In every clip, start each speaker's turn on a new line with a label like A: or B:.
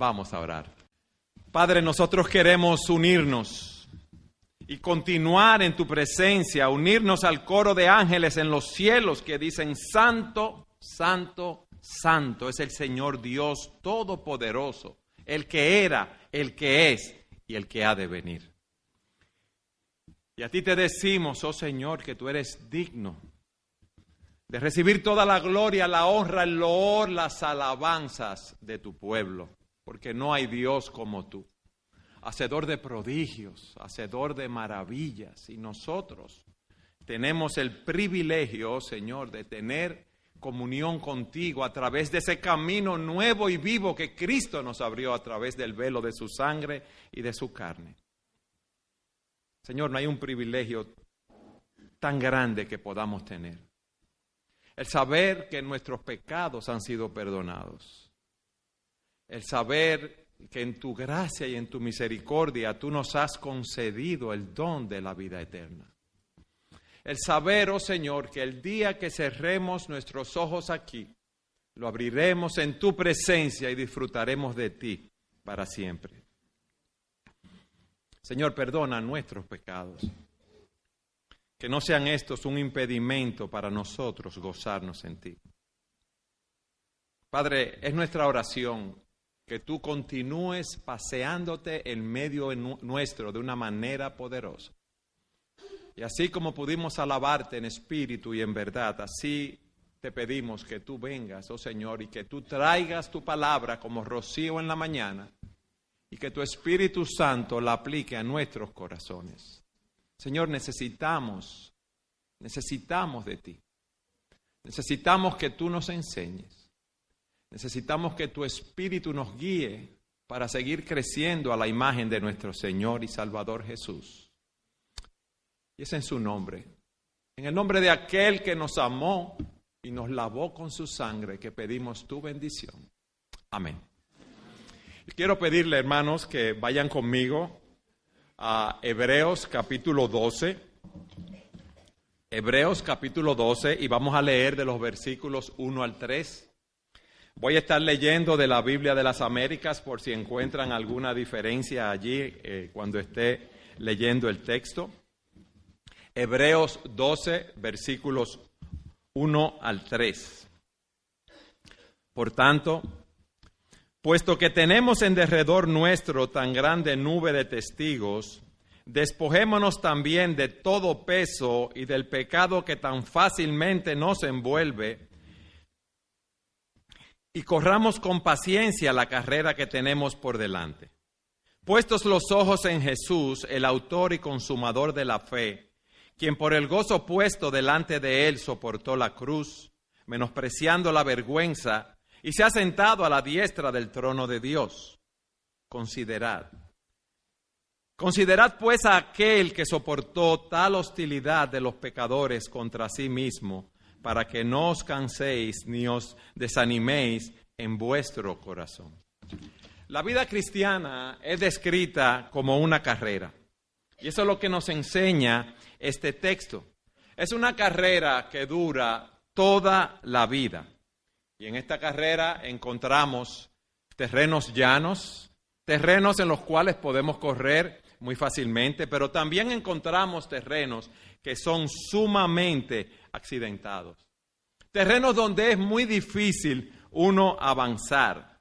A: Vamos a orar. Padre, nosotros queremos unirnos y continuar en tu presencia, unirnos al coro de ángeles en los cielos que dicen: Santo, Santo, Santo es el Señor Dios Todopoderoso, el que era, el que es y el que ha de venir. Y a ti te decimos, oh Señor, que tú eres digno de recibir toda la gloria, la honra, el loor, las alabanzas de tu pueblo, porque no hay Dios como tú, hacedor de prodigios, hacedor de maravillas, y nosotros tenemos el privilegio, oh Señor, de tener comunión contigo a través de ese camino nuevo y vivo que Cristo nos abrió a través del velo de su sangre y de su carne. Señor, no hay un privilegio tan grande que podamos tener. El saber que nuestros pecados han sido perdonados. El saber que en tu gracia y en tu misericordia tú nos has concedido el don de la vida eterna. El saber, oh Señor, que el día que cerremos nuestros ojos aquí, lo abriremos en tu presencia y disfrutaremos de ti para siempre. Señor, perdona nuestros pecados. Que no sean estos un impedimento para nosotros gozarnos en ti. Padre, es nuestra oración que tú continúes paseándote en medio nuestro de una manera poderosa. Y así como pudimos alabarte en espíritu y en verdad, así te pedimos que tú vengas, oh Señor, y que tú traigas tu palabra como rocío en la mañana y que tu Espíritu Santo la aplique a nuestros corazones. Señor, necesitamos de ti. Necesitamos que tú nos enseñes. Necesitamos que tu Espíritu nos guíe para seguir creciendo a la imagen de nuestro Señor y Salvador Jesús. Y es en su nombre, en el nombre de aquel que nos amó y nos lavó con su sangre, que pedimos tu bendición. Amén. Y quiero pedirle, hermanos, que vayan conmigo a Hebreos capítulo 12. Hebreos capítulo 12, y vamos a leer de los versículos 1 al 3. Voy a estar leyendo de la Biblia de las Américas por si encuentran alguna diferencia allí cuando esté leyendo el texto. Hebreos 12, versículos 1 al 3. Por tanto, puesto que tenemos en derredor nuestro tan grande nube de testigos, despojémonos también de todo peso y del pecado que tan fácilmente nos envuelve, y corramos con paciencia la carrera que tenemos por delante. Puestos los ojos en Jesús, el autor y consumador de la fe, quien por el gozo puesto delante de él soportó la cruz, menospreciando la vergüenza, y se ha sentado a la diestra del trono de Dios. Considerad pues a aquel que soportó tal hostilidad de los pecadores contra sí mismo, para que no os canséis ni os desaniméis en vuestro corazón. La vida cristiana es descrita como una carrera, y eso es lo que nos enseña este texto. Es una carrera que dura toda la vida. Y en esta carrera encontramos terrenos llanos, terrenos en los cuales podemos correr muy fácilmente, pero también encontramos terrenos que son sumamente accidentados. Terrenos donde es muy difícil uno avanzar.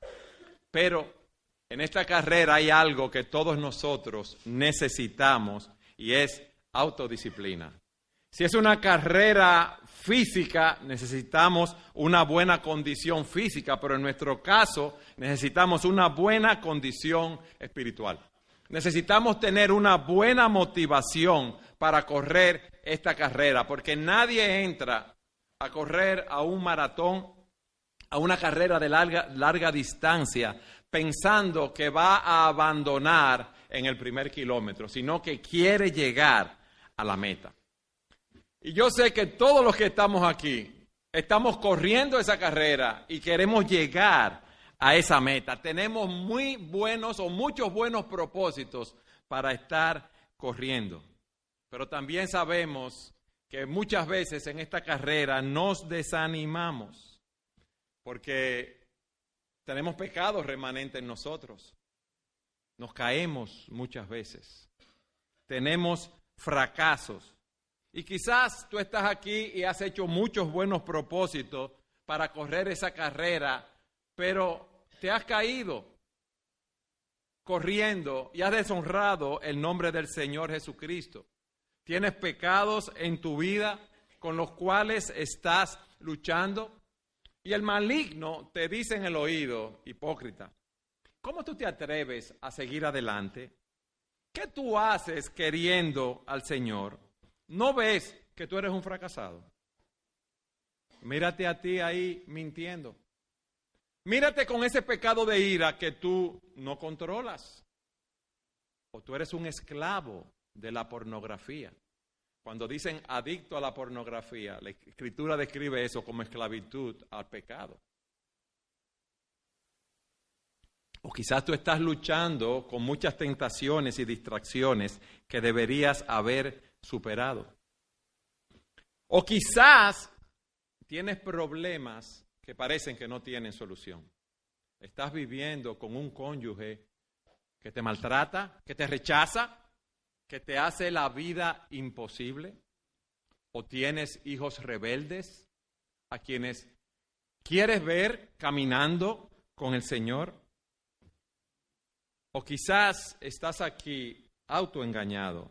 A: Pero en esta carrera hay algo que todos nosotros necesitamos y es autodisciplina. Si es una carrera física, necesitamos una buena condición física, pero en nuestro caso necesitamos una buena condición espiritual. Necesitamos tener una buena motivación para correr esta carrera, porque nadie entra a correr a un maratón, a una carrera de larga distancia, pensando que va a abandonar en el primer kilómetro, sino que quiere llegar a la meta. Y yo sé que todos los que estamos aquí estamos corriendo esa carrera y queremos llegar a esa meta. Tenemos muy buenos o muchos buenos propósitos para estar corriendo. Pero también sabemos que muchas veces en esta carrera nos desanimamos porque Tenemos pecados remanentes en nosotros. Nos caemos muchas veces. Tenemos fracasos. Y quizás tú estás aquí y has hecho muchos buenos propósitos para correr esa carrera, pero te has caído corriendo y has deshonrado el nombre del Señor Jesucristo. Tienes pecados en tu vida con los cuales estás luchando. Y el maligno te dice en el oído, hipócrita, ¿cómo tú te atreves a seguir adelante? ¿Qué tú haces queriendo al Señor? ¿No ves que tú eres un fracasado? Mírate a ti ahí mintiendo. Mírate con ese pecado de ira que tú no controlas. O tú eres un esclavo de la pornografía. Cuando dicen adicto a la pornografía, la Escritura describe eso como esclavitud al pecado. O quizás tú estás luchando con muchas tentaciones y distracciones que deberías haber superado. O quizás tienes problemas que parecen que no tienen solución. Estás viviendo con un cónyuge que te maltrata, que te rechaza, que te hace la vida imposible, o tienes hijos rebeldes a quienes quieres ver caminando con el Señor, o quizás estás aquí autoengañado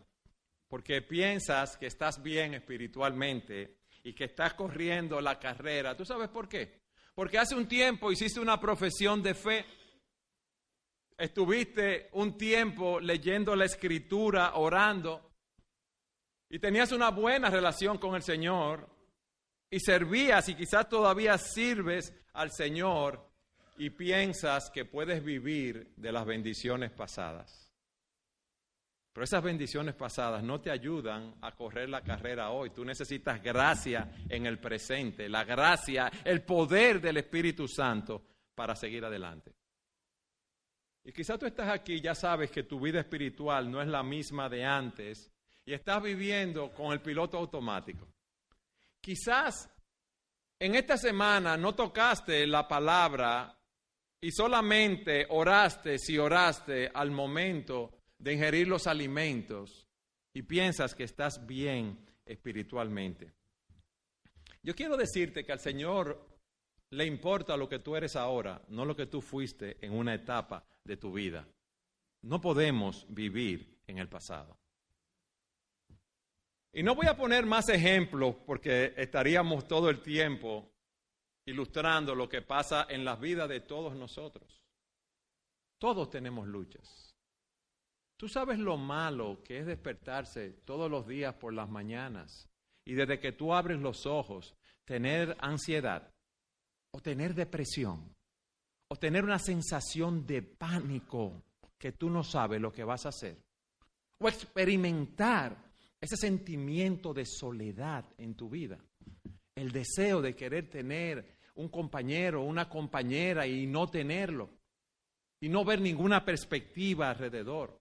A: porque piensas que estás bien espiritualmente y que estás corriendo la carrera. ¿Tú sabes por qué? Porque hace un tiempo hiciste una profesión de fe. Estuviste un tiempo leyendo la Escritura, orando, y tenías una buena relación con el Señor, y servías y quizás todavía sirves al Señor, y piensas que puedes vivir de las bendiciones pasadas. Pero esas bendiciones pasadas no te ayudan a correr la carrera hoy. Tú necesitas gracia en el presente, la gracia, el poder del Espíritu Santo para seguir adelante. Y quizás tú estás aquí y ya sabes que tu vida espiritual no es la misma de antes y estás viviendo con el piloto automático. Quizás en esta semana no tocaste la palabra y solamente oraste si oraste al momento de ingerir los alimentos y piensas que estás bien espiritualmente. Yo quiero decirte que al Señor le importa lo que tú eres ahora, no lo que tú fuiste en una etapa de tu vida. No podemos vivir en el pasado. Y no voy a poner más ejemplos porque estaríamos todo el tiempo ilustrando lo que pasa en las vidas de todos nosotros. Todos tenemos luchas. Tú sabes lo malo que es despertarse todos los días por las mañanas y desde que tú abres los ojos tener ansiedad, o tener depresión, o tener una sensación de pánico que tú no sabes lo que vas a hacer, o experimentar ese sentimiento de soledad en tu vida, el deseo de querer tener un compañero o una compañera y no tenerlo, y no ver ninguna perspectiva alrededor,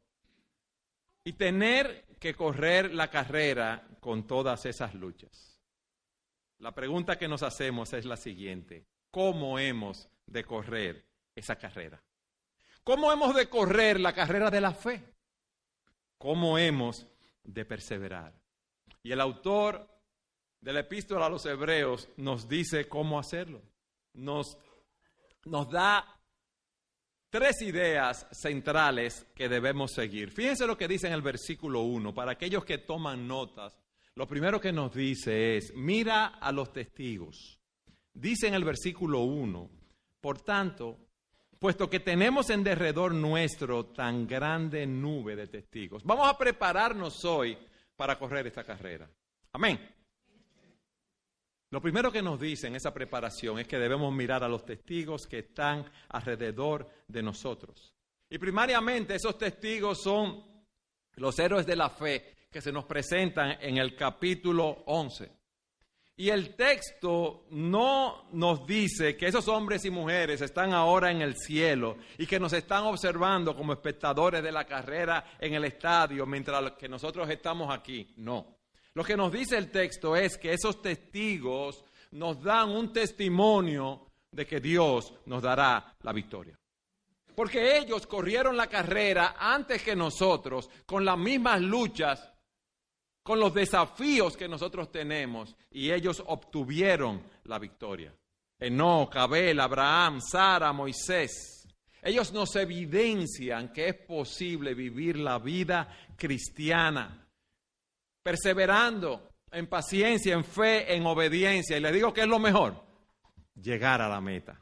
A: y tener que correr la carrera con todas esas luchas. La pregunta que nos hacemos es la siguiente: ¿cómo hemos de correr esa carrera? ¿Cómo hemos de correr la carrera de la fe? ¿Cómo hemos de perseverar? Y el autor de la Epístola a los Hebreos nos dice cómo hacerlo. Nos da 3 ideas centrales que debemos seguir. Fíjense lo que dice en el versículo 1. Para aquellos que toman notas, lo primero que nos dice es: mira a los testigos. Dice en el versículo 1, por tanto, puesto que tenemos en derredor nuestro tan grande nube de testigos, vamos a prepararnos hoy para correr esta carrera. Amén. Lo primero que nos dice en esa preparación es que debemos mirar a los testigos que están alrededor de nosotros. Y primariamente esos testigos son los héroes de la fe que se nos presentan en el capítulo 11. Y el texto no nos dice que esos hombres y mujeres están ahora en el cielo y que nos están observando como espectadores de la carrera en el estadio mientras que nosotros estamos aquí. No. Lo que nos dice el texto es que esos testigos nos dan un testimonio de que Dios nos dará la victoria. Porque ellos corrieron la carrera antes que nosotros, con las mismas luchas, con los desafíos que nosotros tenemos, y ellos obtuvieron la victoria. Enoc, Abel, Abraham, Sara, Moisés. Ellos nos evidencian que es posible vivir la vida cristiana, perseverando en paciencia, en fe, en obediencia. Y les digo que es lo mejor, llegar a la meta.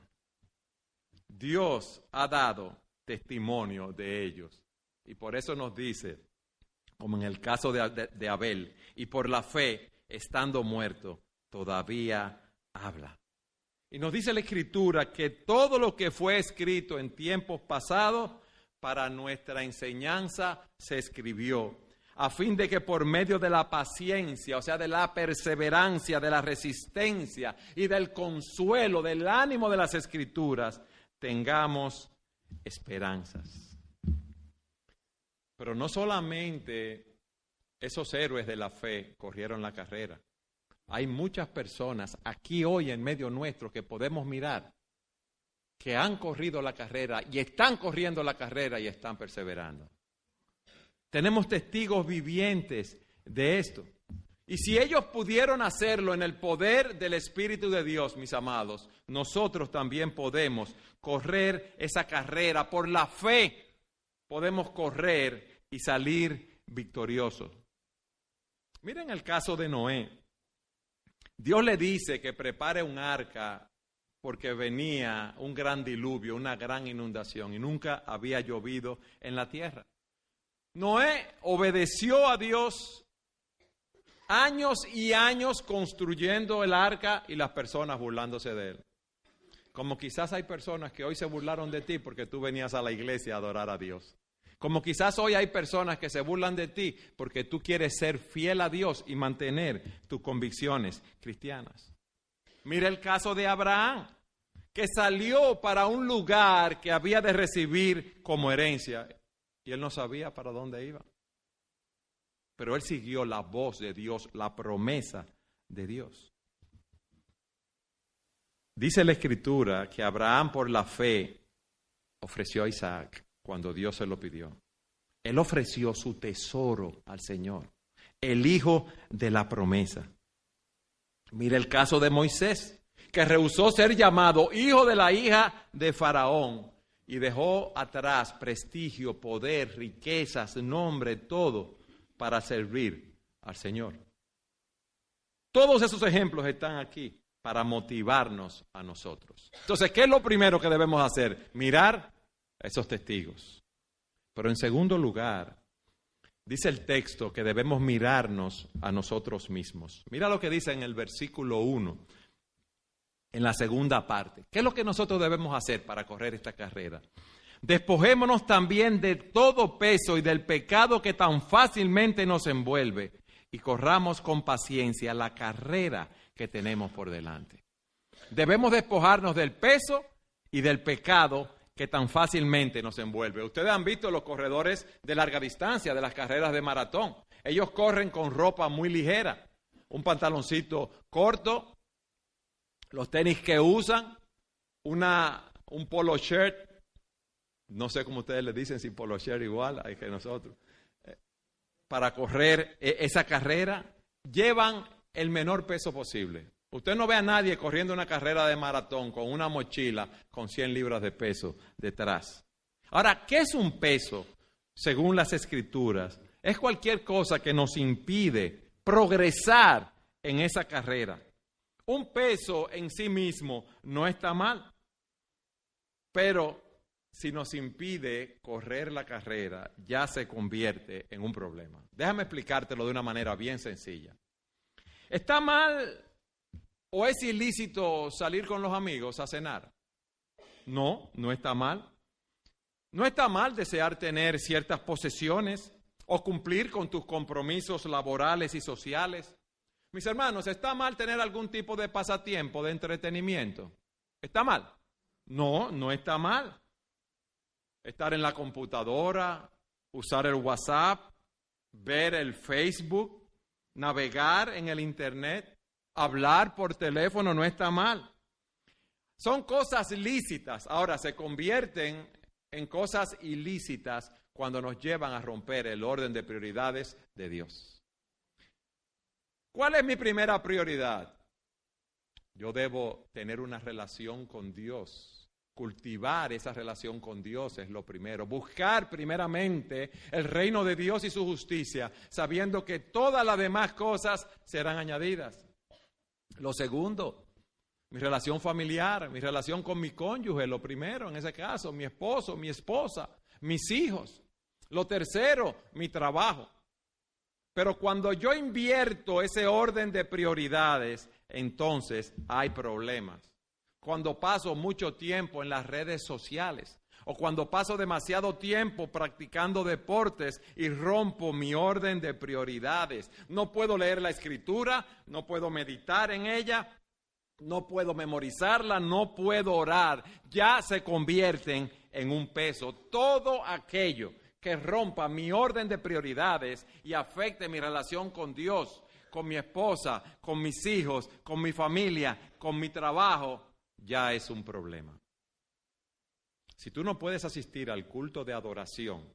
A: Dios ha dado testimonio de ellos. Y por eso nos dice, como en el caso de Abel, y por la fe, estando muerto, todavía habla. Y nos dice la Escritura que todo lo que fue escrito en tiempos pasados, para nuestra enseñanza se escribió, a fin de que por medio de la paciencia, o sea, de la perseverancia, de la resistencia y del consuelo, del ánimo de las Escrituras, tengamos esperanzas. Pero no solamente esos héroes de la fe corrieron la carrera. Hay muchas personas aquí hoy en medio nuestro que podemos mirar, que han corrido la carrera y están corriendo la carrera y están perseverando. Tenemos testigos vivientes de esto. Y si ellos pudieron hacerlo en el poder del Espíritu de Dios, mis amados, nosotros también podemos correr esa carrera. Por la fe podemos correr y salir victoriosos. Miren el caso de Noé. Dios le dice que prepare un arca porque venía un gran diluvio, una gran inundación y nunca había llovido en la tierra. Noé obedeció a Dios años y años construyendo el arca y las personas burlándose de él. Como quizás hay personas que hoy se burlaron de ti porque tú venías a la iglesia a adorar a Dios. Como quizás hoy hay personas que se burlan de ti porque tú quieres ser fiel a Dios y mantener tus convicciones cristianas. Mira el caso de Abraham, que salió para un lugar que había de recibir como herencia y él no sabía para dónde iba. Pero él siguió la voz de Dios, la promesa de Dios. Dice la Escritura que Abraham por la fe ofreció a Isaac cuando Dios se lo pidió. Él ofreció su tesoro al Señor, el hijo de la promesa. Mira el caso de Moisés, que rehusó ser llamado hijo de la hija de Faraón y dejó atrás prestigio, poder, riquezas, nombre, todo para servir al Señor. Todos esos ejemplos están aquí para motivarnos a nosotros. Entonces, ¿qué es lo primero que debemos hacer? Mirar a esos testigos. Pero en segundo lugar, dice el texto que debemos mirarnos a nosotros mismos. Mira lo que dice en el versículo 1, en la segunda parte. ¿Qué es lo que nosotros debemos hacer para correr esta carrera? Despojémonos también de todo peso y del pecado que tan fácilmente nos envuelve y corramos con paciencia la carrera que tenemos por delante. Debemos despojarnos del peso y del pecado que tan fácilmente nos envuelve. Ustedes han visto los corredores de larga distancia, de las carreras de maratón. Ellos corren con ropa muy ligera, un pantaloncito corto, los tenis que usan, un polo shirt, no sé cómo ustedes le dicen, si polo shirt igual hay que nosotros, para correr esa carrera, llevan el menor peso posible. Usted no ve a nadie corriendo una carrera de maratón con una mochila con 100 libras de peso detrás. Ahora, ¿qué es un peso? Según las Escrituras, es cualquier cosa que nos impide progresar en esa carrera. Un peso en sí mismo no está mal, pero si nos impide correr la carrera, ya se convierte en un problema. Déjame explicártelo de una manera bien sencilla. ¿Está mal o es ilícito salir con los amigos a cenar? No, no está mal. No está mal desear tener ciertas posesiones o cumplir con tus compromisos laborales y sociales. Mis hermanos, ¿está mal tener algún tipo de pasatiempo, de entretenimiento? ¿Está mal? No, no está mal. Estar en la computadora, usar el WhatsApp, ver el Facebook, navegar en el Internet, hablar por teléfono no está mal. Son cosas lícitas. Ahora se convierten en cosas ilícitas cuando nos llevan a romper el orden de prioridades de Dios. ¿Cuál es mi primera prioridad? Yo debo tener una relación con Dios. Cultivar esa relación con Dios es lo primero. Buscar primeramente el reino de Dios y su justicia, sabiendo que todas las demás cosas serán añadidas. Lo segundo, mi relación familiar, mi relación con mi cónyuge, lo primero en ese caso, mi esposo, mi esposa, mis hijos. Lo tercero, mi trabajo. Pero cuando yo invierto ese orden de prioridades, entonces hay problemas. Cuando paso mucho tiempo en las redes sociales o cuando paso demasiado tiempo practicando deportes y rompo mi orden de prioridades. No puedo leer la Escritura, no puedo meditar en ella, no puedo memorizarla, no puedo orar. Ya se convierten en un peso. Todo aquello que rompa mi orden de prioridades y afecte mi relación con Dios, con mi esposa, con mis hijos, con mi familia, con mi trabajo, ya es un problema. Si tú no puedes asistir al culto de adoración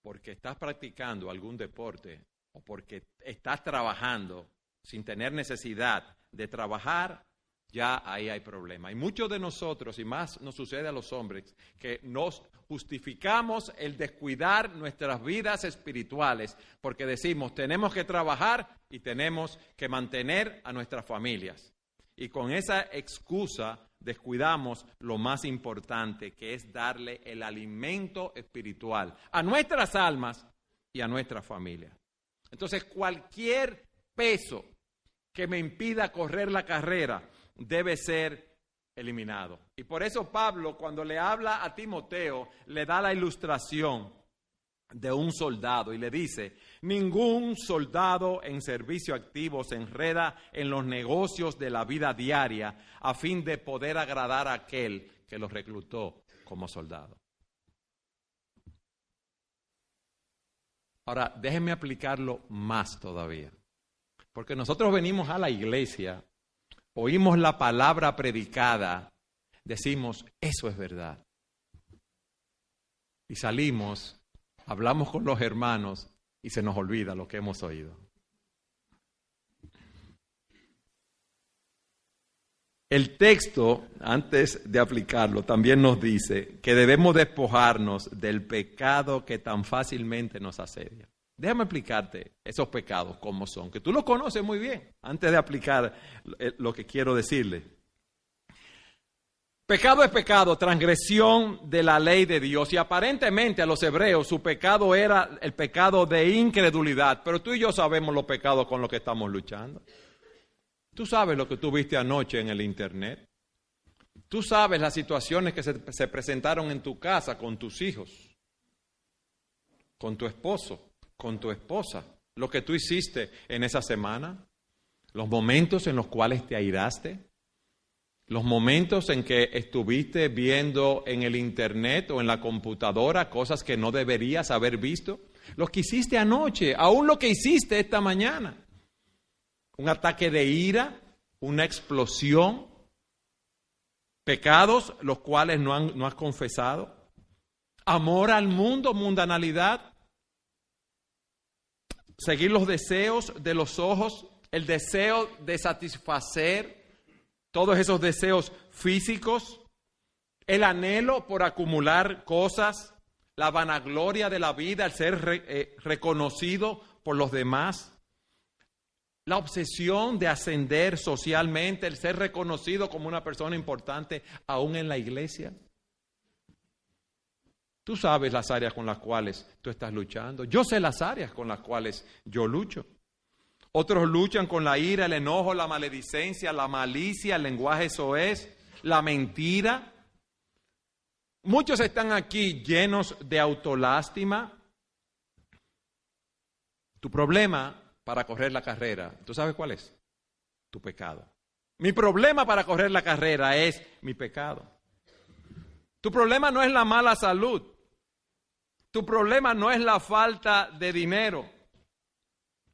A: porque estás practicando algún deporte o porque estás trabajando sin tener necesidad de trabajar, ya ahí hay problema. Y muchos de nosotros, y más nos sucede a los hombres, que nos justificamos el descuidar nuestras vidas espirituales porque decimos, tenemos que trabajar y tenemos que mantener a nuestras familias. Y con esa excusa descuidamos lo más importante, que es darle el alimento espiritual a nuestras almas y a nuestra familia. Entonces, cualquier peso que me impida correr la carrera debe ser eliminado. Y por eso Pablo, cuando le habla a Timoteo, le da la ilustración de un soldado y le dice, ningún soldado en servicio activo se enreda en los negocios de la vida diaria a fin de poder agradar a aquel que los reclutó como soldado. Ahora, déjenme aplicarlo más todavía, porque nosotros venimos a la iglesia, oímos la palabra predicada, decimos, eso es verdad. Y salimos, hablamos con los hermanos y se nos olvida lo que hemos oído. El texto, antes de aplicarlo, también nos dice que debemos despojarnos del pecado que tan fácilmente nos asedia. Déjame explicarte esos pecados cómo son, que tú los conoces muy bien, antes de aplicar lo que quiero decirle. Pecado es pecado, transgresión de la ley de Dios. Y aparentemente a los hebreos su pecado era el pecado de incredulidad. Pero tú y yo sabemos los pecados con los que estamos luchando. Tú sabes lo que tú viste anoche en el internet. Tú sabes las situaciones que se presentaron en tu casa con tus hijos, con tu esposo, con tu esposa. Lo que tú hiciste en esa semana, los momentos en los cuales te airaste. Los momentos en que estuviste viendo en el internet o en la computadora cosas que no deberías haber visto. Lo que hiciste anoche, aún lo que hiciste esta mañana. Un ataque de ira, una explosión. Pecados los cuales no has confesado. Amor al mundo, mundanalidad. Seguir los deseos de los ojos, el deseo de satisfacer todos esos deseos físicos, el anhelo por acumular cosas, la vanagloria de la vida, el ser reconocido por los demás, la obsesión de ascender socialmente, el ser reconocido como una persona importante aún en la iglesia. Tú sabes las áreas con las cuales tú estás luchando. Yo sé las áreas con las cuales yo lucho. Otros luchan con la ira, el enojo, la maledicencia, la malicia, el lenguaje soez, la mentira. Muchos están aquí llenos de autolástima. Tu problema para correr la carrera, ¿tú sabes cuál es? Tu pecado. Mi problema para correr la carrera es mi pecado. Tu problema no es la mala salud. Tu problema no es la falta de dinero.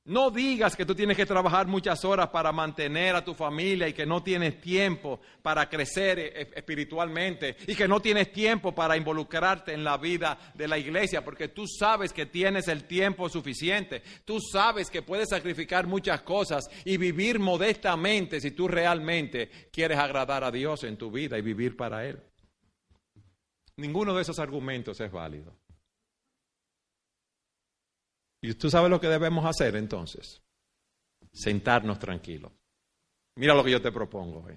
A: No digas que tú tienes que trabajar muchas horas para mantener a tu familia y que no tienes tiempo para crecer espiritualmente y que no tienes tiempo para involucrarte en la vida de la iglesia, porque tú sabes que tienes el tiempo suficiente. Tú sabes que puedes sacrificar muchas cosas y vivir modestamente si tú realmente quieres agradar a Dios en tu vida y vivir para Él. Ninguno de esos argumentos es válido. ¿Y tú sabes lo que debemos hacer entonces? Sentarnos tranquilos. Mira lo que yo te propongo.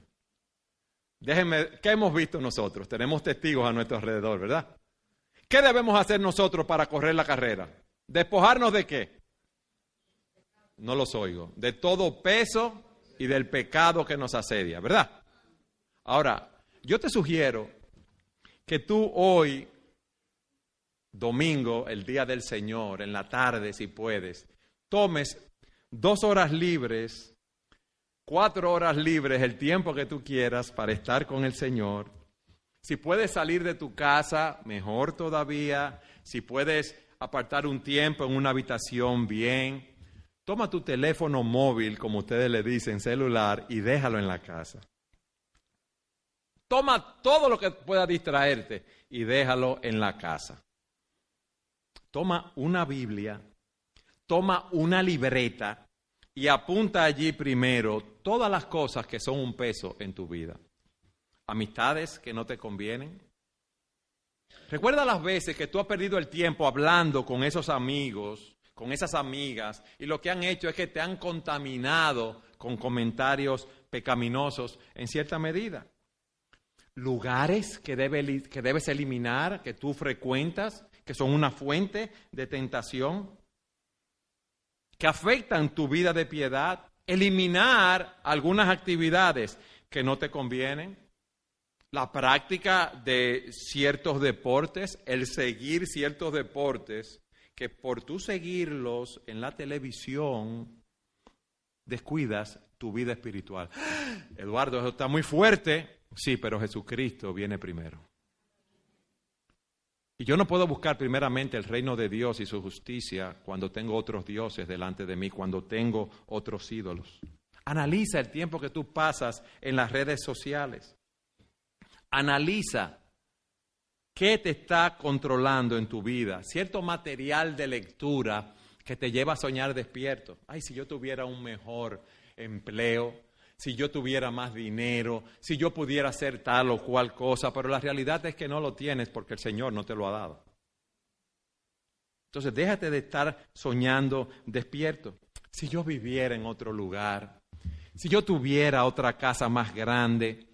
A: Déjenme, ¿qué hemos visto nosotros? Tenemos testigos a nuestro alrededor, ¿verdad? ¿Qué debemos hacer nosotros para correr la carrera? ¿Despojarnos de qué? No los oigo. De todo peso y del pecado que nos asedia, ¿verdad? Ahora, yo te sugiero que tú hoy, domingo, el día del Señor, en la tarde, si puedes, tomes 2 horas libres, 4 horas libres, el tiempo que tú quieras para estar con el Señor. Si puedes salir de tu casa, mejor todavía. Si puedes apartar un tiempo en una habitación, bien. Toma tu teléfono móvil, como ustedes le dicen, celular, y déjalo en la casa. Toma todo lo que pueda distraerte y déjalo en la casa. Toma una Biblia, toma una libreta y apunta allí primero todas las cosas que son un peso en tu vida. Amistades que no te convienen. Recuerda las veces que tú has perdido el tiempo hablando con esos amigos, con esas amigas, y lo que han hecho es que te han contaminado con comentarios pecaminosos en cierta medida. Lugares que debes eliminar, que tú frecuentas, que son una fuente de tentación, que afectan tu vida de piedad. Eliminar algunas actividades que no te convienen. La práctica de ciertos deportes, el seguir ciertos deportes, que por tú seguirlos en la televisión, descuidas tu vida espiritual. Eduardo, eso está muy fuerte. Sí, pero Jesucristo viene primero. Y yo no puedo buscar primeramente el reino de Dios y su justicia cuando tengo otros dioses delante de mí, cuando tengo otros ídolos. Analiza el tiempo que tú pasas en las redes sociales. Analiza qué te está controlando en tu vida. Cierto material de lectura que te lleva a soñar despierto. Ay, si yo tuviera un mejor empleo, si yo tuviera más dinero, si yo pudiera hacer tal o cual cosa, pero la realidad es que no lo tienes porque el Señor no te lo ha dado. Entonces, déjate de estar soñando despierto. Si yo viviera en otro lugar, si yo tuviera otra casa más grande,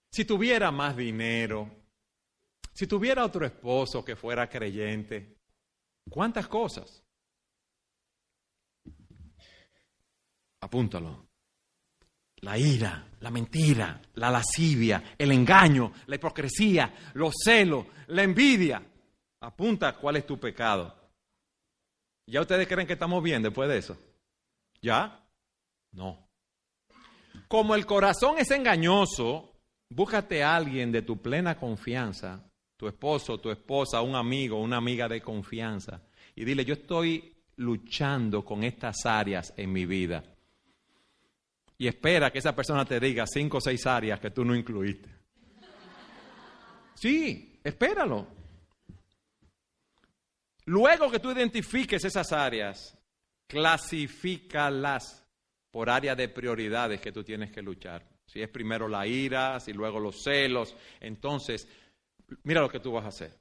A: si tuviera más dinero, si tuviera otro esposo que fuera creyente, ¿cuántas cosas? Apúntalo. La ira, la mentira, la lascivia, el engaño, la hipocresía, los celos, la envidia. Apunta cuál es tu pecado. ¿Ya ustedes creen que estamos bien después de eso? ¿Ya? No. Como el corazón es engañoso, búscate a alguien de tu plena confianza, tu esposo, tu esposa, un amigo, una amiga de confianza, y dile, yo estoy luchando con estas áreas en mi vida. Y espera que esa persona te diga 5 o 6 áreas que tú no incluiste. Sí, espéralo. Luego que tú identifiques esas áreas, clasifícalas por área de prioridades que tú tienes que luchar. Si es primero la ira, si luego los celos, entonces, mira lo que tú vas a hacer.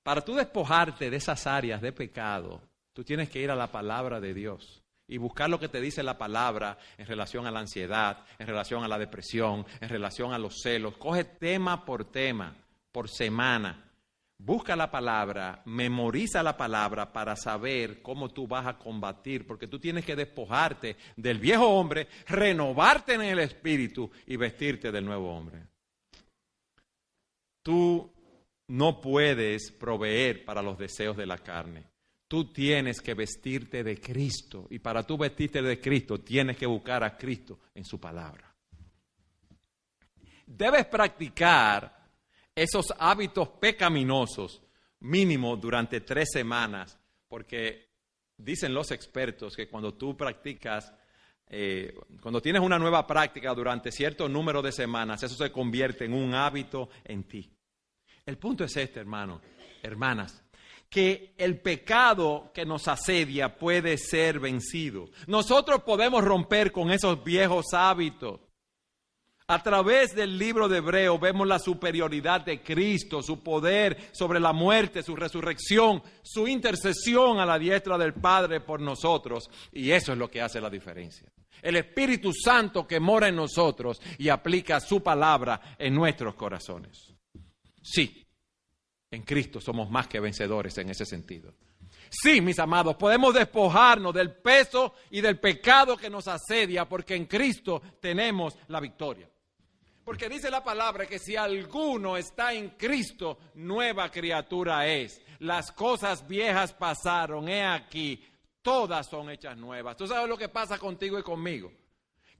A: Para tú despojarte de esas áreas de pecado, tú tienes que ir a la palabra de Dios y buscar lo que te dice la palabra en relación a la ansiedad, en relación a la depresión, en relación a los celos. Coge tema, por semana. Busca la palabra, memoriza la palabra para saber cómo tú vas a combatir, porque tú tienes que despojarte del viejo hombre, renovarte en el espíritu y vestirte del nuevo hombre. Tú no puedes proveer para los deseos de la carne. Tú tienes que vestirte de Cristo y para tú vestirte de Cristo tienes que buscar a Cristo en su palabra. Debes practicar esos hábitos pecaminosos mínimo durante 3 semanas, porque Dicen los expertos que cuando tú practicas, cuando tienes una nueva práctica durante cierto número de semanas, eso se convierte en un hábito en ti. El punto es este, hermanas, que el pecado que nos asedia puede ser vencido. Nosotros podemos romper con esos viejos hábitos. A través del libro de Hebreos vemos la superioridad de Cristo, su poder sobre la muerte, su resurrección, su intercesión a la diestra del Padre por nosotros. Y eso es lo que hace la diferencia. El Espíritu Santo que mora en nosotros y aplica su palabra en nuestros corazones. Sí, en Cristo somos más que vencedores en ese sentido. Sí, mis amados, podemos despojarnos del peso y del pecado que nos asedia porque en Cristo tenemos la victoria. Porque dice la palabra que si alguno está en Cristo, nueva criatura es. Las cosas viejas pasaron, he aquí, todas son hechas nuevas. ¿Tú sabes lo que pasa contigo y conmigo?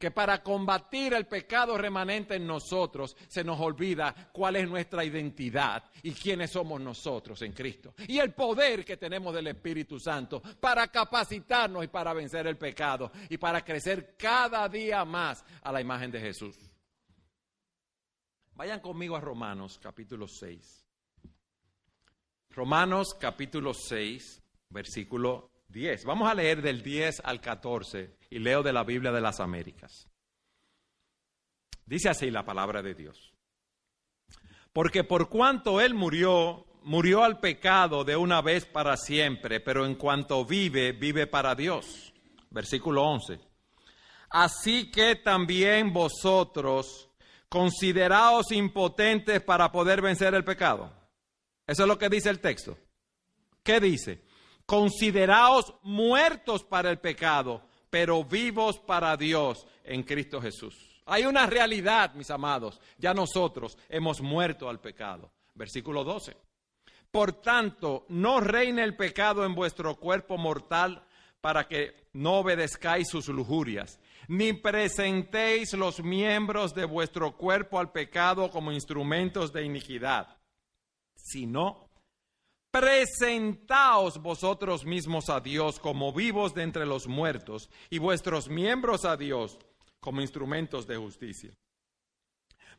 A: Que para combatir el pecado remanente en nosotros, se nos olvida cuál es nuestra identidad y quiénes somos nosotros en Cristo. Y el poder que tenemos del Espíritu Santo para capacitarnos y para vencer el pecado y para crecer cada día más a la imagen de Jesús. Vayan conmigo a Romanos capítulo 6. Romanos capítulo 6, versículo 10. Vamos a leer del 10 al 14 y leo de la Biblia de las Américas. Dice así la palabra de Dios. Porque por cuanto Él murió al pecado de una vez para siempre, pero en cuanto vive, vive para Dios. Versículo 11. Así que también vosotros consideraos impotentes para poder vencer el pecado. Eso es lo que dice el texto. ¿Qué dice? Consideraos muertos para el pecado, pero vivos para Dios en Cristo Jesús. Hay una realidad, mis amados. Ya nosotros hemos muerto al pecado. Versículo 12. Por tanto, no reine el pecado en vuestro cuerpo mortal para que no obedezcáis sus lujurias, ni presentéis los miembros de vuestro cuerpo al pecado como instrumentos de iniquidad, sino presentaos vosotros mismos a Dios como vivos de entre los muertos y vuestros miembros a Dios como instrumentos de justicia.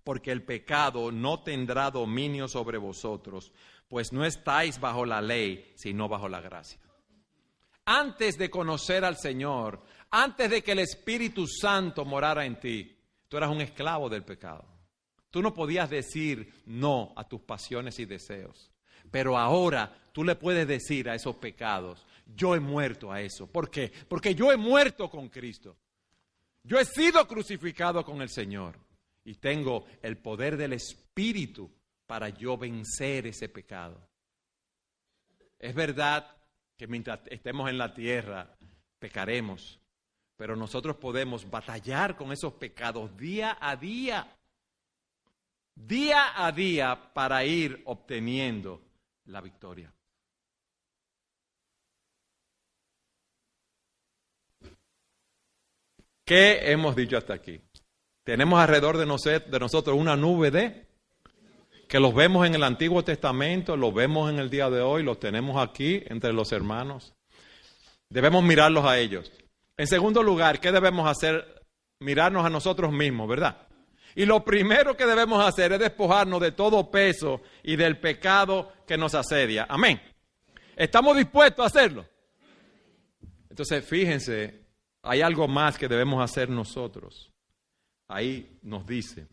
A: Porque el pecado no tendrá dominio sobre vosotros, pues no estáis bajo la ley, sino bajo la gracia. Antes de conocer al Señor, antes de que el Espíritu Santo morara en ti, tú eras un esclavo del pecado. Tú no podías decir no a tus pasiones y deseos. Pero ahora tú le puedes decir a esos pecados, yo he muerto a eso. ¿Por qué? Porque yo he muerto con Cristo. Yo he sido crucificado con el Señor. Y tengo el poder del Espíritu para yo vencer ese pecado. Es verdad que mientras estemos en la tierra, pecaremos. Pero nosotros podemos batallar con esos pecados día a día para ir obteniendo la victoria. ¿Qué hemos dicho hasta aquí? Tenemos alrededor de nosotros una nube que los vemos en el Antiguo Testamento, los vemos en el día de hoy, los tenemos aquí entre los hermanos. Debemos mirarlos a ellos. En segundo lugar, ¿qué debemos hacer? Mirarnos a nosotros mismos, ¿verdad? Y lo primero que debemos hacer es despojarnos de todo peso y del pecado que nos asedia. Amén. ¿Estamos dispuestos a hacerlo? Entonces, fíjense, hay algo más que debemos hacer nosotros. Ahí nos dice,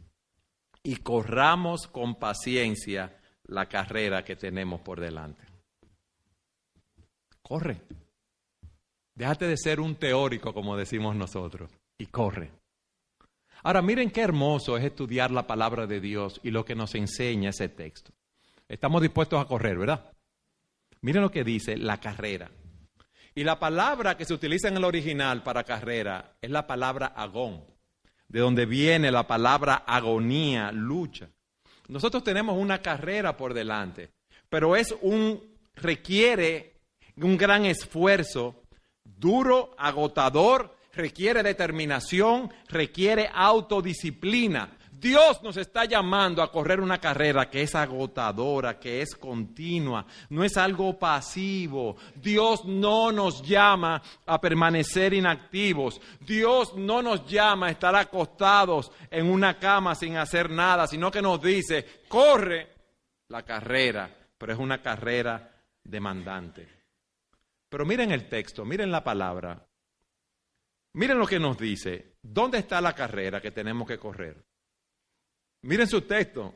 A: y corramos con paciencia la carrera que tenemos por delante. Corre. Déjate de ser un teórico, como decimos nosotros, y corre. Ahora, miren qué hermoso es estudiar la palabra de Dios y lo que nos enseña ese texto. Estamos dispuestos a correr, ¿verdad? Miren lo que dice la carrera. Y la palabra que se utiliza en el original para carrera es la palabra agón, de donde viene la palabra agonía, lucha. Nosotros tenemos una carrera por delante, pero requiere un gran esfuerzo, duro, agotador, requiere determinación, requiere autodisciplina, Dios nos está llamando a correr una carrera que es agotadora, que es continua, no es algo pasivo. Dios no nos llama a permanecer inactivos. Dios no nos llama a estar acostados en una cama sin hacer nada, sino que nos dice, corre la carrera, pero es una carrera demandante. Pero miren el texto, miren la palabra. Miren lo que nos dice. ¿Dónde está la carrera que tenemos que correr? Miren su texto.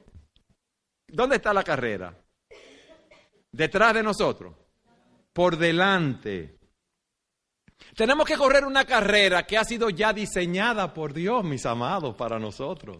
A: ¿Dónde está la carrera? ¿Detrás de nosotros? Por delante. Tenemos que correr una carrera que ha sido ya diseñada por Dios, mis amados, para nosotros.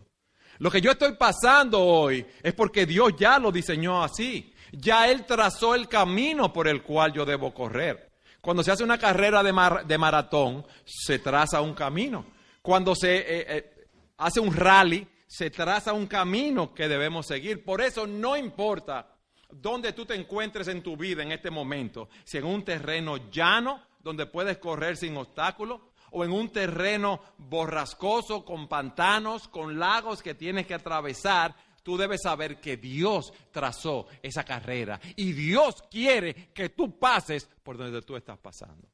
A: Lo que yo estoy pasando hoy es porque Dios ya lo diseñó así. Ya Él trazó el camino por el cual yo debo correr. Cuando se hace una carrera de maratón, se traza un camino. Cuando se hace un rally, se traza un camino que debemos seguir. Por eso no importa dónde tú te encuentres en tu vida en este momento, si en un terreno llano, donde puedes correr sin obstáculos, o en un terreno borrascoso, con pantanos, con lagos que tienes que atravesar, tú debes saber que Dios trazó esa carrera y Dios quiere que tú pases por donde tú estás pasando.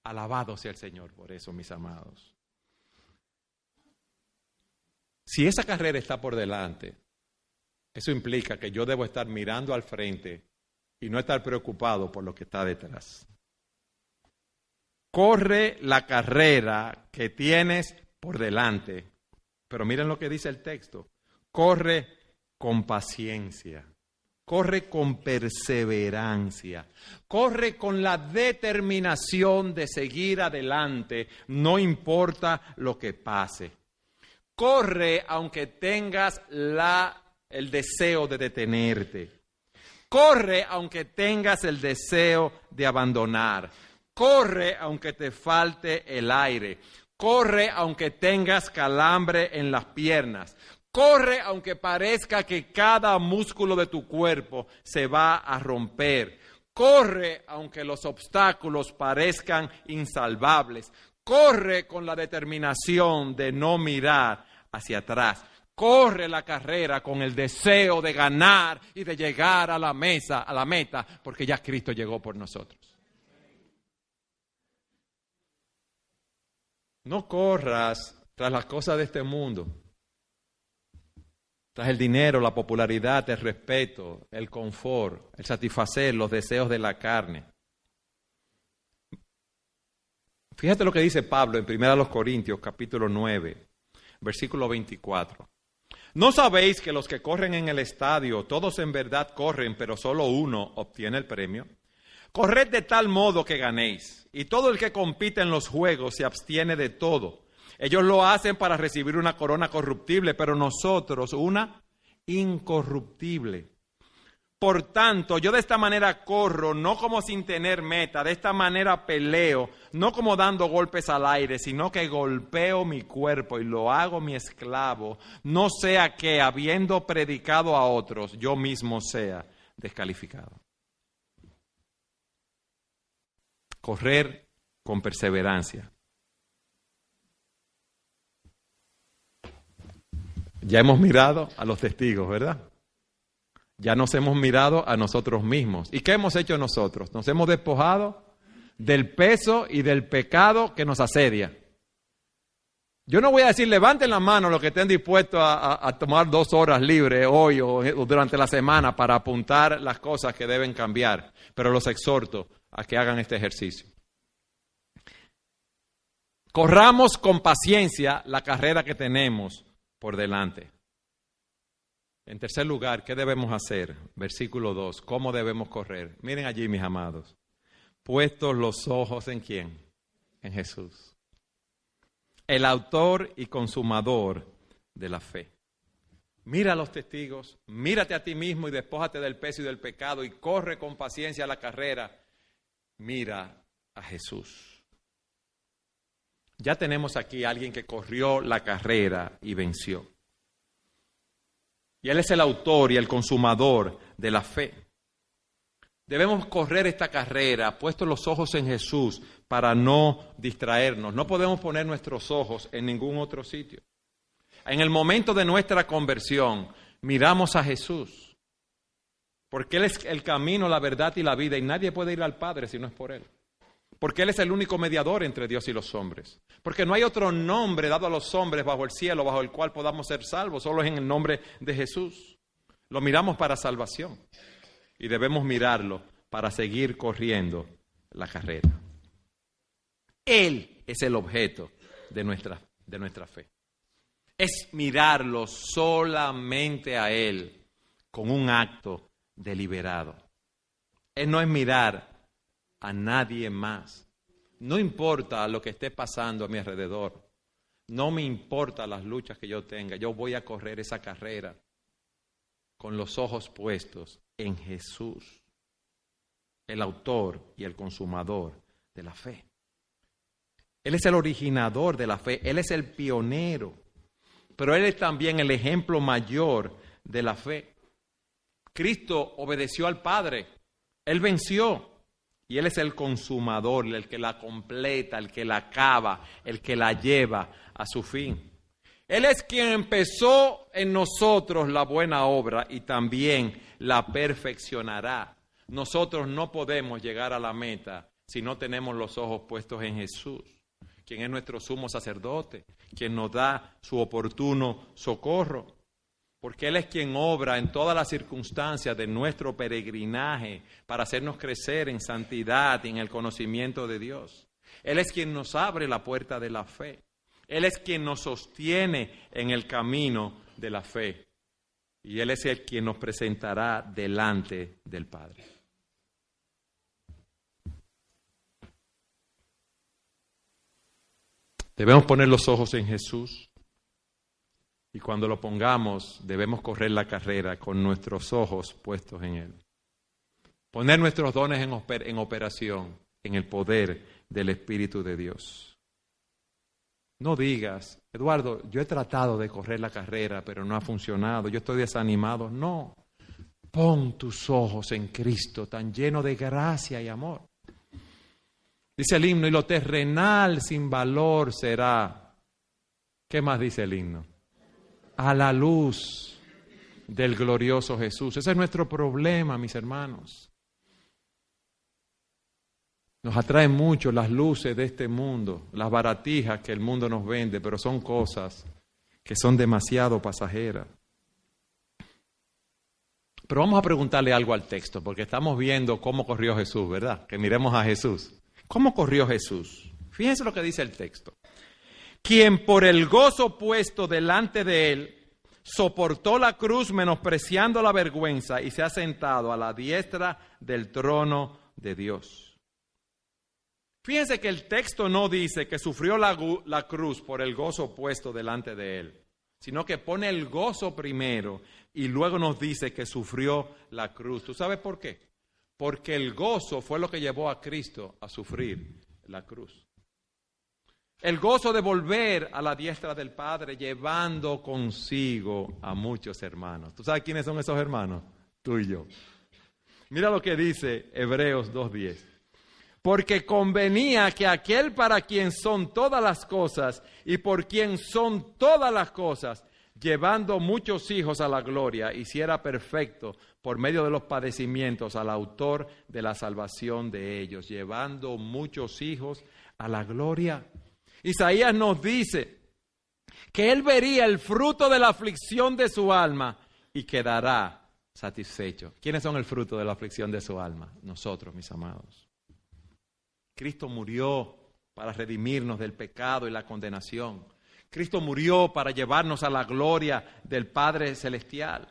A: Alabado sea el Señor por eso, mis amados. Si esa carrera está por delante, eso implica que yo debo estar mirando al frente y no estar preocupado por lo que está detrás. Corre la carrera que tienes por delante. Pero miren lo que dice el texto. Corre con paciencia. Corre con perseverancia. Corre con la determinación de seguir adelante, no importa lo que pase. Corre aunque tengas el deseo de detenerte. Corre aunque tengas el deseo de abandonar. Corre aunque te falte el aire. Corre aunque tengas calambre en las piernas. Corre aunque parezca que cada músculo de tu cuerpo se va a romper. Corre aunque los obstáculos parezcan insalvables. Corre con la determinación de no mirar hacia atrás. Corre la carrera con el deseo de ganar y de llegar a la meta, porque ya Cristo llegó por nosotros. No corras tras las cosas de este mundo, tras el dinero, la popularidad, el respeto, el confort, el satisfacer los deseos de la carne. Fíjate lo que dice Pablo en 1 Corintios, capítulo 9, versículo 24. ¿No sabéis que los que corren en el estadio, todos en verdad corren, pero solo uno obtiene el premio? Corred de tal modo que ganéis, y todo el que compite en los juegos se abstiene de todo. Ellos lo hacen para recibir una corona corruptible, pero nosotros una incorruptible. Por tanto, yo de esta manera corro, no como sin tener meta, de esta manera peleo, no como dando golpes al aire, sino que golpeo mi cuerpo y lo hago mi esclavo, no sea que, habiendo predicado a otros, yo mismo sea descalificado. Correr con perseverancia. Ya hemos mirado a los testigos, ¿verdad? Ya nos hemos mirado a nosotros mismos. ¿Y qué hemos hecho nosotros? Nos hemos despojado del peso y del pecado que nos asedia. Yo no voy a decir, levanten la mano los que estén dispuestos a tomar 2 horas libres hoy o durante la semana para apuntar las cosas que deben cambiar, pero los exhorto a que hagan este ejercicio. Corramos con paciencia la carrera que tenemos por delante. En tercer lugar, ¿qué debemos hacer? Versículo 2, ¿cómo debemos correr? Miren allí, mis amados. Puestos los ojos ¿en quién? En Jesús. El autor y consumador de la fe. Mira a los testigos, mírate a ti mismo y despójate del peso y del pecado y corre con paciencia la carrera. Mira a Jesús. Ya tenemos aquí a alguien que corrió la carrera y venció. Y Él es el autor y el consumador de la fe. Debemos correr esta carrera, puestos los ojos en Jesús, para no distraernos. No podemos poner nuestros ojos en ningún otro sitio. En el momento de nuestra conversión, miramos a Jesús. Porque Él es el camino, la verdad y la vida, y nadie puede ir al Padre si no es por Él. Porque Él es el único mediador entre Dios y los hombres. Porque no hay otro nombre dado a los hombres bajo el cielo, bajo el cual podamos ser salvos, solo es en el nombre de Jesús. Lo miramos para salvación y debemos mirarlo para seguir corriendo la carrera. Él es el objeto de nuestra fe. Es mirarlo solamente a Él con un acto deliberado. No es mirar a nadie más. No importa lo que esté pasando a mi alrededor. No me importan las luchas que yo tenga. Yo voy a correr esa carrera con los ojos puestos en Jesús, el autor y el consumador de la fe. Él es el originador de la fe. Él es el pionero. Pero Él es también el ejemplo mayor de la fe. Cristo obedeció al Padre. Él venció. Y Él es el consumador, el que la completa, el que la acaba, el que la lleva a su fin. Él es quien empezó en nosotros la buena obra y también la perfeccionará. Nosotros no podemos llegar a la meta si no tenemos los ojos puestos en Jesús, quien es nuestro sumo sacerdote, quien nos da su oportuno socorro. Porque Él es quien obra en todas las circunstancias de nuestro peregrinaje para hacernos crecer en santidad y en el conocimiento de Dios. Él es quien nos abre la puerta de la fe. Él es quien nos sostiene en el camino de la fe. Y Él es el quien nos presentará delante del Padre. Debemos poner los ojos en Jesús. Y cuando lo pongamos, debemos correr la carrera con nuestros ojos puestos en Él. Poner nuestros dones en operación, en el poder del Espíritu de Dios. No digas, Eduardo, yo he tratado de correr la carrera, pero no ha funcionado, yo estoy desanimado. No, pon tus ojos en Cristo, tan lleno de gracia y amor. Dice el himno, y lo terrenal sin valor será. ¿Qué más dice el himno? A la luz del glorioso Jesús. Ese es nuestro problema, mis hermanos. Nos atraen mucho las luces de este mundo, las baratijas que el mundo nos vende, pero son cosas que son demasiado pasajeras. Pero vamos a preguntarle algo al texto, porque estamos viendo cómo corrió Jesús, ¿verdad? Que miremos a Jesús. ¿Cómo corrió Jesús? Fíjense lo que dice el texto. Quien por el gozo puesto delante de Él soportó la cruz menospreciando la vergüenza y se ha sentado a la diestra del trono de Dios. Fíjense que el texto no dice que sufrió la cruz por el gozo puesto delante de Él, sino que pone el gozo primero y luego nos dice que sufrió la cruz. ¿Tú sabes por qué? Porque el gozo fue lo que llevó a Cristo a sufrir la cruz. El gozo de volver a la diestra del Padre llevando consigo a muchos hermanos. ¿Tú sabes quiénes son esos hermanos? Tú y yo. Mira lo que dice Hebreos 2:10. Porque convenía que aquel para quien son todas las cosas y por quien son todas las cosas, llevando muchos hijos a la gloria, hiciera perfecto por medio de los padecimientos al autor de la salvación de ellos, llevando muchos hijos a la gloria. Isaías nos dice que Él vería el fruto de la aflicción de su alma y quedará satisfecho. ¿Quiénes son el fruto de la aflicción de su alma? Nosotros, mis amados. Cristo murió para redimirnos del pecado y la condenación. Cristo murió para llevarnos a la gloria del Padre Celestial.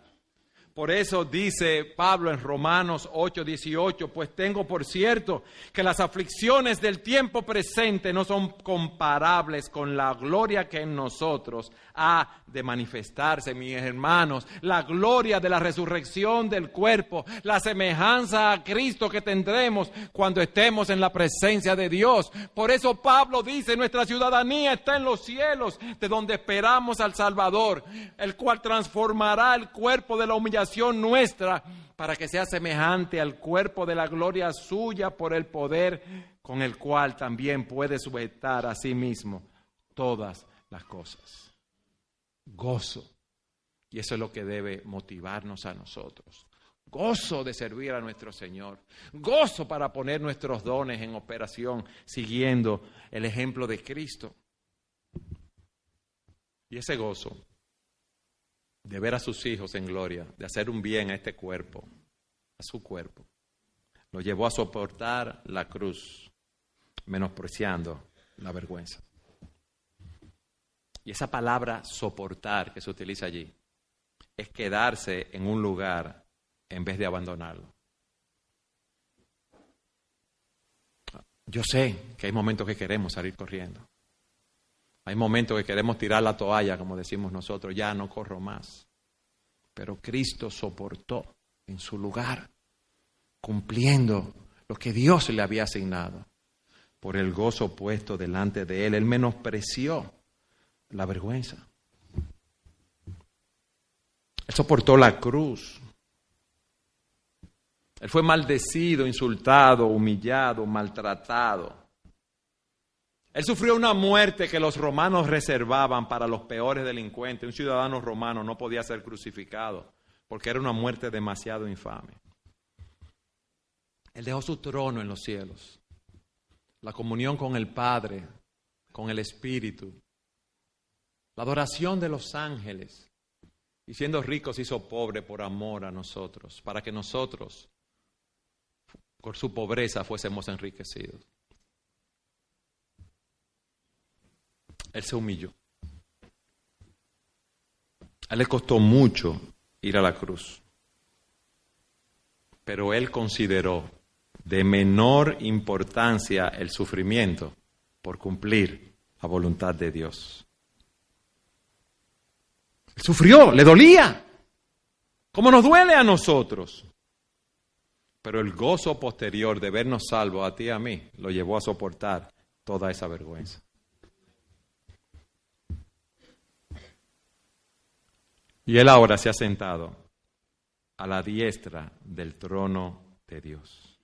A: Por eso dice Pablo en Romanos 8:18, pues tengo por cierto que las aflicciones del tiempo presente no son comparables con la gloria que en nosotros ha de manifestarse, mis hermanos. La gloria de la resurrección del cuerpo, la semejanza a Cristo que tendremos cuando estemos en la presencia de Dios. Por eso Pablo dice, nuestra ciudadanía está en los cielos, de donde esperamos al Salvador, el cual transformará el cuerpo de la humillación nuestra para que sea semejante al cuerpo de la gloria suya por el poder con el cual también puede sujetar a sí mismo todas las cosas. Gozo. Y eso es lo que debe motivarnos a nosotros. Gozo de servir a nuestro Señor. Gozo para poner nuestros dones en operación, siguiendo el ejemplo de Cristo. Y ese gozo de ver a sus hijos en gloria, de hacer un bien a este cuerpo, a su cuerpo, lo llevó a soportar la cruz, menospreciando la vergüenza. Y esa palabra soportar que se utiliza allí es quedarse en un lugar en vez de abandonarlo. Yo sé que hay momentos que queremos salir corriendo. Hay momentos que queremos tirar la toalla, como decimos nosotros, ya no corro más. Pero Cristo soportó en su lugar, cumpliendo lo que Dios le había asignado. Por el gozo puesto delante de Él, Él menospreció la vergüenza. Él soportó la cruz. Él fue maldecido, insultado, humillado, maltratado. Él sufrió una muerte que los romanos reservaban para los peores delincuentes. Un ciudadano romano no podía ser crucificado porque era una muerte demasiado infame. Él dejó su trono en los cielos, la comunión con el Padre, con el Espíritu, la adoración de los ángeles, y siendo rico se hizo pobre por amor a nosotros, para que nosotros, por su pobreza, fuésemos enriquecidos. Él se humilló. A él le costó mucho ir a la cruz, pero él consideró de menor importancia el sufrimiento por cumplir la voluntad de Dios. Él sufrió, le dolía, como nos duele a nosotros. Pero el gozo posterior de vernos salvos a ti y a mí lo llevó a soportar toda esa vergüenza. Y Él ahora se ha sentado a la diestra del trono de Dios.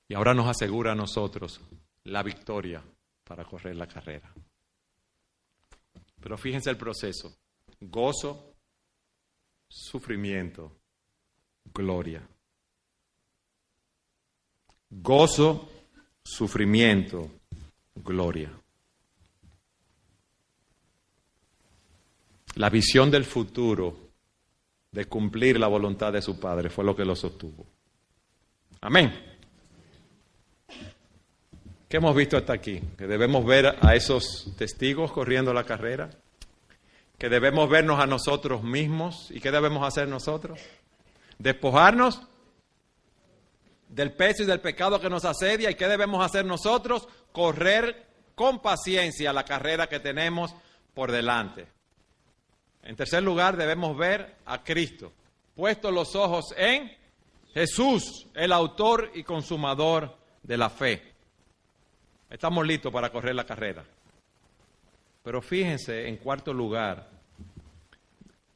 A: Y ahora nos asegura a nosotros la victoria para correr la carrera. Pero fíjense el proceso: gozo, sufrimiento, gloria. Gozo, sufrimiento, gloria. La visión del futuro de cumplir la voluntad de su Padre fue lo que lo sostuvo. Amén. ¿Qué hemos visto hasta aquí? Que debemos ver a esos testigos corriendo la carrera, que debemos vernos a nosotros mismos. ¿Y qué debemos hacer nosotros? Despojarnos del peso y del pecado que nos asedia. ¿Y qué debemos hacer nosotros? Correr con paciencia la carrera que tenemos por delante. En tercer lugar, debemos ver a Cristo, puestos los ojos en Jesús, el autor y consumador de la fe. Estamos listos para correr la carrera. Pero fíjense, en cuarto lugar,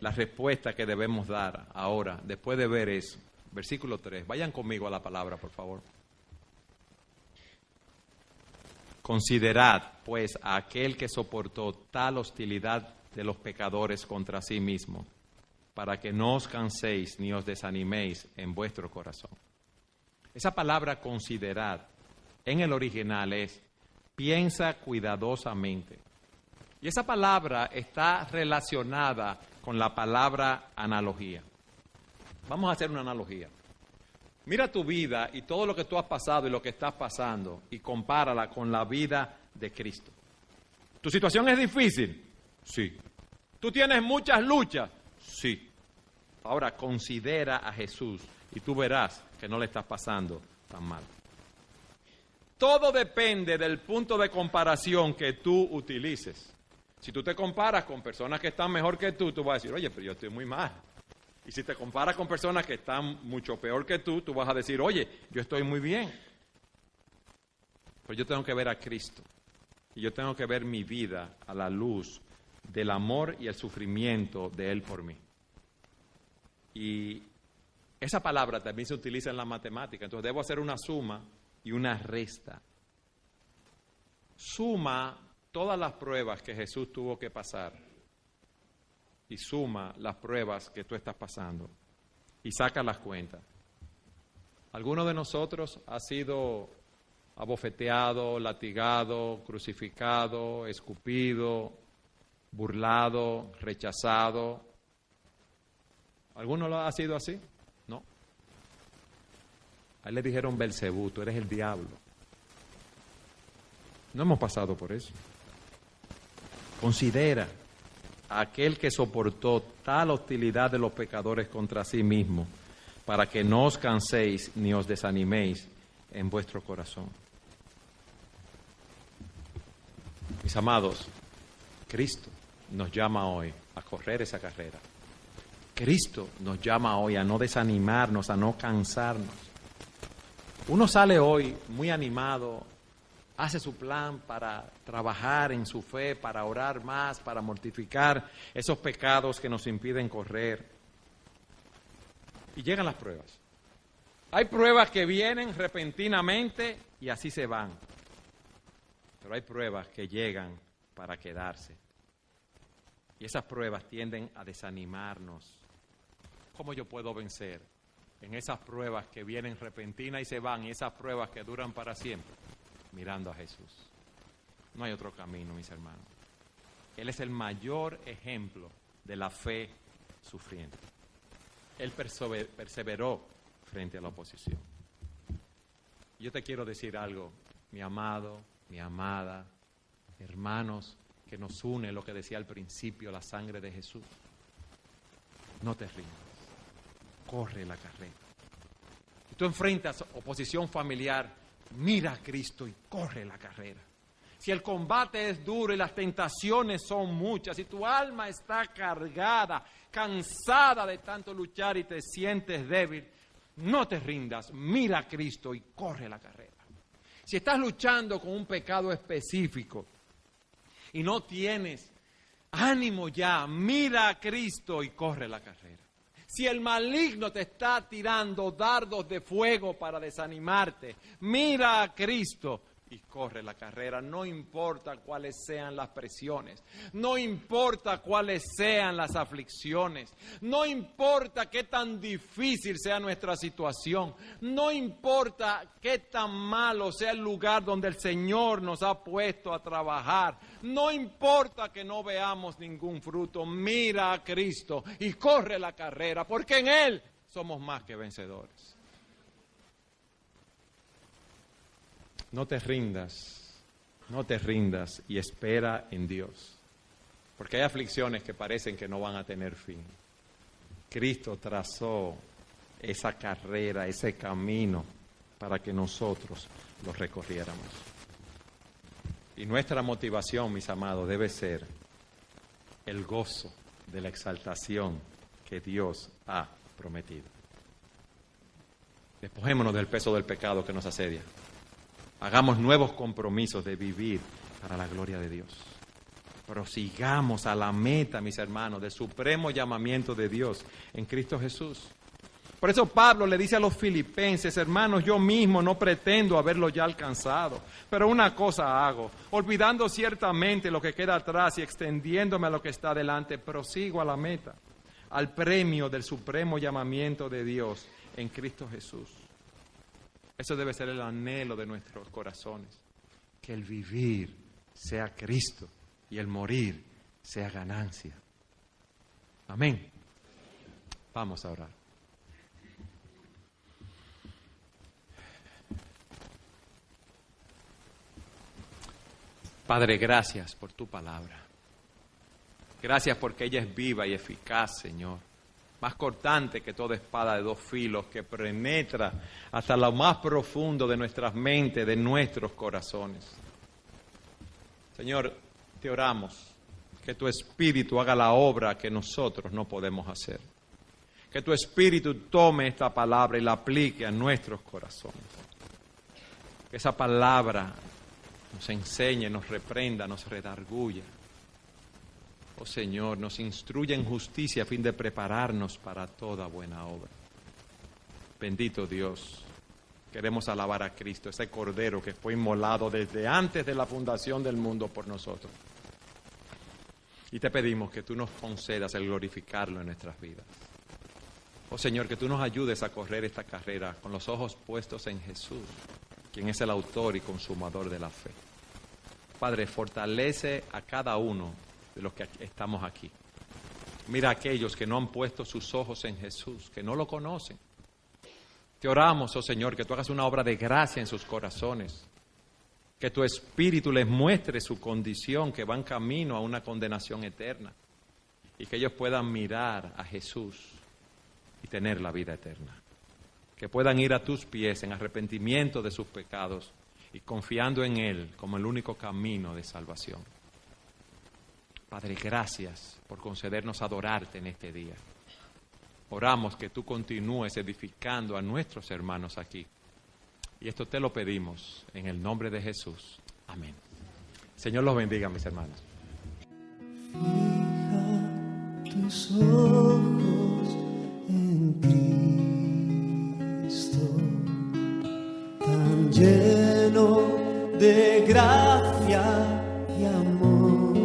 A: la respuesta que debemos dar ahora, después de ver eso. Versículo 3. Vayan conmigo a la palabra, por favor. Considerad, pues, a aquel que soportó tal hostilidad de los pecadores contra sí mismo, para que no os canséis ni os desaniméis en vuestro corazón. Esa palabra considerad en el original es piensa cuidadosamente. Y esa palabra está relacionada con la palabra analogía. Vamos a hacer una analogía. Mira tu vida y todo lo que tú has pasado y lo que estás pasando y compárala con la vida de Cristo. ¿Tu situación es difícil? Sí. ¿Tú tienes muchas luchas? Sí. Ahora considera a Jesús y tú verás que no le estás pasando tan mal. Todo depende del punto de comparación que tú utilices. Si tú te comparas con personas que están mejor que tú vas a decir, oye, pero yo estoy muy mal. Y si te comparas con personas que están mucho peor que tú vas a decir, oye, yo estoy muy bien. Pues yo tengo que ver a Cristo. Y yo tengo que ver mi vida a la luz del amor y el sufrimiento de Él por mí. Y esa palabra también se utiliza en la matemática. Entonces debo hacer una suma y una resta. Suma todas las pruebas que Jesús tuvo que pasar y suma las pruebas que tú estás pasando y saca las cuentas. ¿Alguno de nosotros ha sido abofeteado, latigado, crucificado, escupido, burlado, rechazado? ¿Alguno lo ha sido así? No. A él le dijeron Belcebú, tú eres el diablo. No hemos pasado por eso. Considera a aquel que soportó tal hostilidad de los pecadores contra sí mismo, para que no os canséis ni os desaniméis en vuestro corazón. Mis amados, Cristo nos llama hoy a correr esa carrera. Cristo nos llama hoy a no desanimarnos, a no cansarnos. Uno sale hoy muy animado, hace su plan para trabajar en su fe, para orar más, para mortificar esos pecados que nos impiden correr. Y llegan las pruebas. Hay pruebas que vienen repentinamente y así se van. Pero hay pruebas que llegan para quedarse. Y esas pruebas tienden a desanimarnos. ¿Cómo yo puedo vencer en esas pruebas que vienen repentinas y se van, y esas pruebas que duran para siempre? Mirando a Jesús. No hay otro camino, mis hermanos. Él es el mayor ejemplo de la fe sufriente. Él perseveró frente a la oposición. Yo te quiero decir algo, mi amado, mi amada, hermanos, que nos une lo que decía al principio, la sangre de Jesús. No te rindas. Corre la carrera. Si tú enfrentas oposición familiar, mira a Cristo y corre la carrera. Si el combate es duro y las tentaciones son muchas, si tu alma está cargada, cansada de tanto luchar y te sientes débil, no te rindas, mira a Cristo y corre la carrera. Si estás luchando con un pecado específico y no tienes ánimo ya, mira a Cristo y corre la carrera. Si el maligno te está tirando dardos de fuego para desanimarte, mira a Cristo y corre la carrera. No importa cuáles sean las presiones, no importa cuáles sean las aflicciones, no importa qué tan difícil sea nuestra situación, no importa qué tan malo sea el lugar donde el Señor nos ha puesto a trabajar, no importa que no veamos ningún fruto, mira a Cristo y corre la carrera, porque en Él somos más que vencedores. No te rindas y espera en Dios, porque hay aflicciones que parecen que no van a tener fin. Cristo trazó esa carrera, ese camino, para que nosotros lo recorriéramos. Y nuestra motivación, mis amados, debe ser el gozo de la exaltación que Dios ha prometido. Despojémonos del peso del pecado que nos asedia. Hagamos nuevos compromisos de vivir para la gloria de Dios. Prosigamos a la meta, mis hermanos, del supremo llamamiento de Dios en Cristo Jesús. Por eso Pablo le dice a los filipenses: hermanos, yo mismo no pretendo haberlo ya alcanzado, pero una cosa hago, olvidando ciertamente lo que queda atrás y extendiéndome a lo que está delante, prosigo a la meta, al premio del supremo llamamiento de Dios en Cristo Jesús. Eso debe ser el anhelo de nuestros corazones, que el vivir sea Cristo y el morir sea ganancia. Amén. Vamos a orar. Padre, gracias por tu palabra. Gracias porque ella es viva y eficaz, Señor. Más cortante que toda espada de dos filos, que penetra hasta lo más profundo de nuestras mentes, de nuestros corazones. Señor, te oramos que tu Espíritu haga la obra que nosotros no podemos hacer. Que tu Espíritu tome esta palabra y la aplique a nuestros corazones. Que esa palabra nos enseñe, nos reprenda, nos redarguya. Oh Señor, nos instruye en justicia a fin de prepararnos para toda buena obra. Bendito Dios, Queremos alabar a Cristo, ese Cordero que fue inmolado desde antes de la fundación del mundo por nosotros. Y te pedimos que tú nos concedas el glorificarlo en nuestras vidas. Oh Señor, que tú nos ayudes a correr esta carrera con los ojos puestos en Jesús, quien es el autor y consumador de la fe. Padre, fortalece a cada uno de los que estamos aquí. Mira a aquellos que no han puesto sus ojos en Jesús, que no lo conocen. Te oramos, oh Señor, que tú hagas una obra de gracia en sus corazones, que tu Espíritu les muestre su condición, que van camino a una condenación eterna, y que ellos puedan mirar a Jesús y tener la vida eterna. Que puedan ir a tus pies en arrepentimiento de sus pecados y confiando en Él como el único camino de salvación. Padre, gracias por concedernos adorarte en este día. Oramos que tú continúes edificando a nuestros hermanos aquí. Y esto te lo pedimos en el nombre de Jesús. Amén. Señor los bendiga, mis hermanos.
B: Fija tus ojos en Cristo, tan lleno de gracia y amor,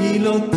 B: y lo